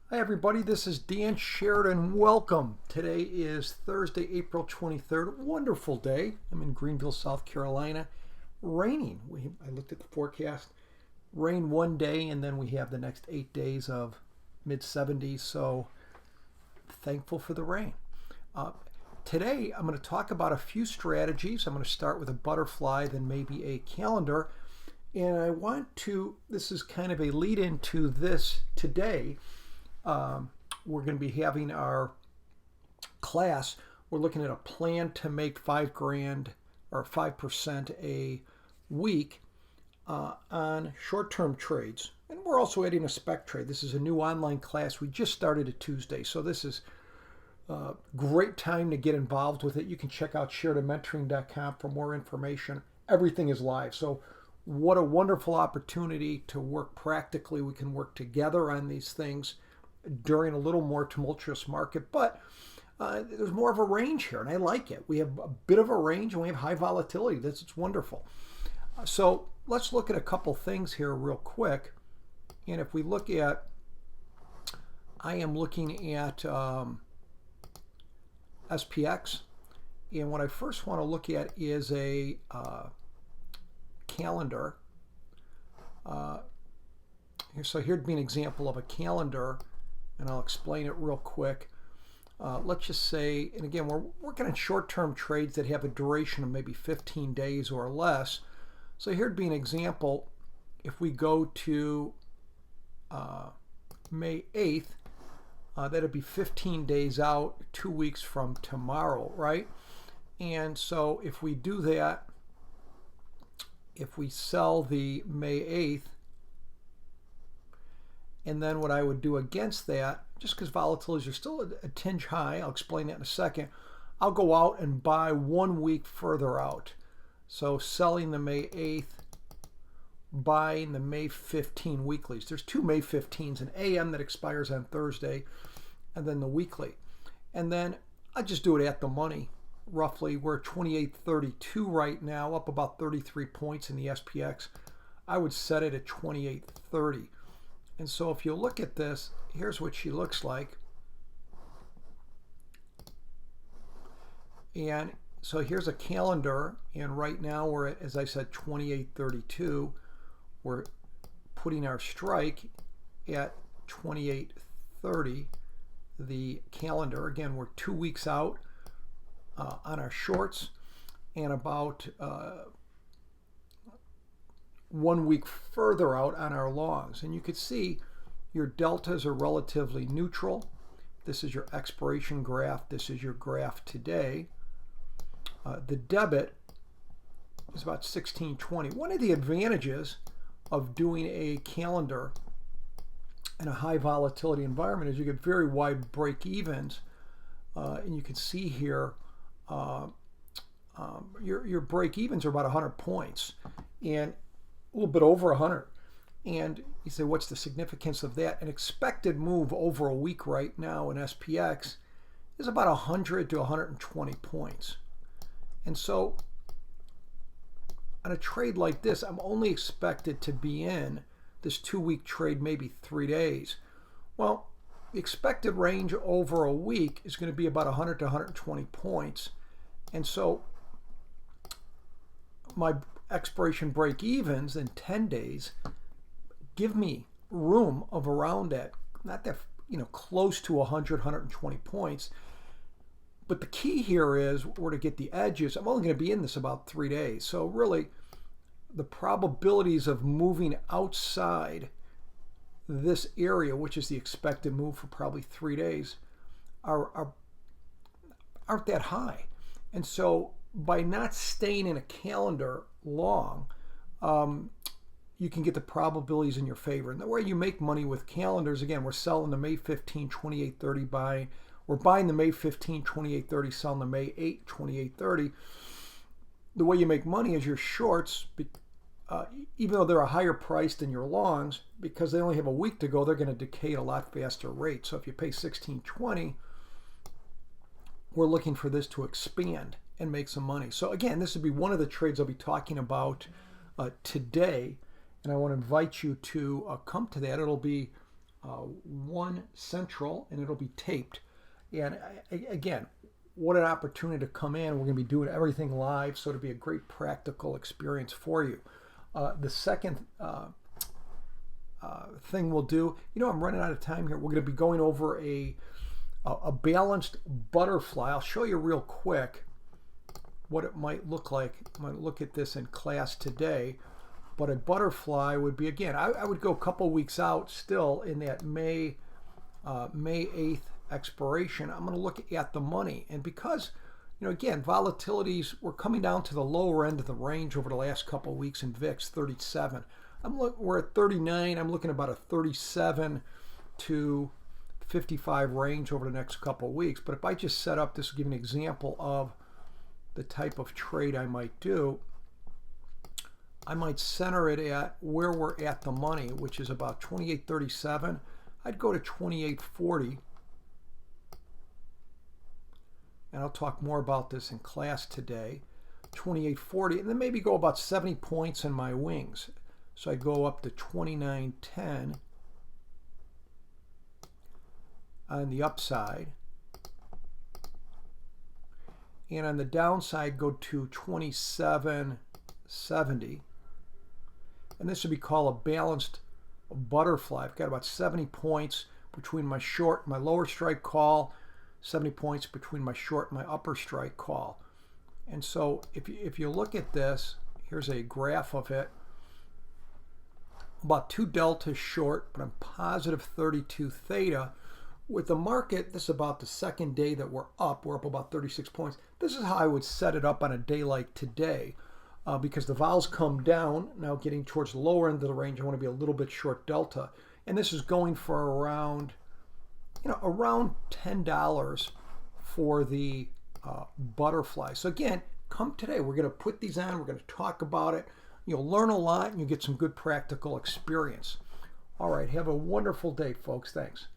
Hi everybody, this is Dan Sheridan. Welcome. Today is Thursday, April 23rd. Wonderful day. I'm in Greenville, South Carolina. Raining. I looked at the forecast. Rain one day and then we have the next 8 days of mid 70s. So thankful for the rain. Uh, Today I'm going to talk about a few strategies. I'm going to start with a butterfly, then maybe a calendar. And this is kind of a lead into this today. We're going to be having our class. We're looking at a plan to make $5,000 or 5% a week on short-term trades. And we're also adding a spec trade. This is a new online class. We just started it Tuesday, so this is a great time to get involved with it. You can check out SheridanMentoring.com for more information. Everything is live. So what a wonderful opportunity to work practically. We can work together on these things during a little more tumultuous market, but there's more of a range here, and I like it. We have a bit of a range, and we have high volatility. It's wonderful. So let's look at a couple things here real quick. And if we look at, I am looking at SPX, and what I first want to look at is a calendar. So here'd be an example of a calendar, and I'll explain it real quick. Let's just say, and again, we're working on short-term trades that have a duration of maybe 15 days or less. So here'd be an example. If we go to May 8th, that'd be 15 days out, 2 weeks from tomorrow, right? And so if we do that, if we sell the May 8th, and then what I would do against that, just because volatilities are still a tinge high, I'll explain that in a second, I'll go out and buy 1 week further out. So selling the May 8th, buying the May 15 weeklies. There's two May 15s, an AM that expires on Thursday, and then the weekly. And then I just do it at the money. Roughly, we're 28.32 right now, up about 33 points in the SPX. I would set it at 28.30. And so if you look at this, here's what she looks like. And so here's a calendar, and right now we're at, as I said, 28.32. We're putting our strike at 28.30, the calendar. Again, we're 2 weeks out on our shorts, and about 1 week further out on our longs. And you could see your deltas are relatively neutral. This is your expiration graph. This is your graph today. The debit is about 16.20. One of the advantages of doing a calendar in a high volatility environment is you get very wide break evens. And you can see here your break evens are about 100 points. And a little bit over 100. And you say, what's the significance of that? An expected move over a week right now in SPX is about 100 to 120 points. And so on a trade like this, I'm only expected to be in this 2 week trade, maybe 3 days. Well, the expected range over a week is going to be about 100 to 120 points. And so my expiration break evens in 10 days give me room of around that, not that, close to 100, 120 points. But the key here is where to get the edges. I'm only going to be in this about 3 days. So really, the probabilities of moving outside this area, which is the expected move for probably 3 days, aren't that high. And so by not staying in a calendar long, you can get the probabilities in your favor. And the way you make money with calendars, again, we're selling the May 15, 28.30 buy. We're buying the May 15, 28.30, selling the May 8, 28.30. The way you make money is your shorts, even though they're a higher price than your longs, because they only have a week to go, they're going to decay at a lot faster rate. So if you pay 16.20, we're looking for this to expand and make some money. So again, this would be one of the trades I'll be talking about today, and I want to invite you to come to that. It'll be one central, and it'll be taped. And again, what an opportunity to come in. We're going to be doing everything live, so it'll be a great practical experience for you. The second thing we'll do, I'm running out of time here. We're going to be going over a balanced butterfly. I'll show you real quick what it might look like. I'm going to look at this in class today. But a butterfly would be, again, I would go a couple weeks out still in that May 8th expiration. I'm going to look at the money. And because, again, volatilities, we're coming down to the lower end of the range over the last couple of weeks in VIX, 37. We're at 39. I'm looking about a 37 to 55 range over the next couple of weeks. But if I just set up, this will give you an example of the type of trade I might do. I might center it at where we're at the money, which is about 28.37. I'd go to 28.40. And I'll talk more about this in class today. 28.40, and then maybe go about 70 points in my wings. So I'd go up to 29.10 on the upside. And on the downside, go to 27.70. And this would be called a balanced butterfly. I've got about 70 points between my short and my lower strike call, 70 points between my short and my upper strike call. And so if you look at this, here's a graph of it. About 2 deltas short, but I'm positive 32 theta. With the market, this is about the second day that we're up. We're up about 36 points. This is how I would set it up on a day like today. Because the vols come down, now getting towards the lower end of the range, I want to be a little bit short delta. And this is going for around, around $10 for the butterfly. So again, come today. We're going to put these on. We're going to talk about it. You'll learn a lot and you'll get some good practical experience. All right. Have a wonderful day, folks. Thanks.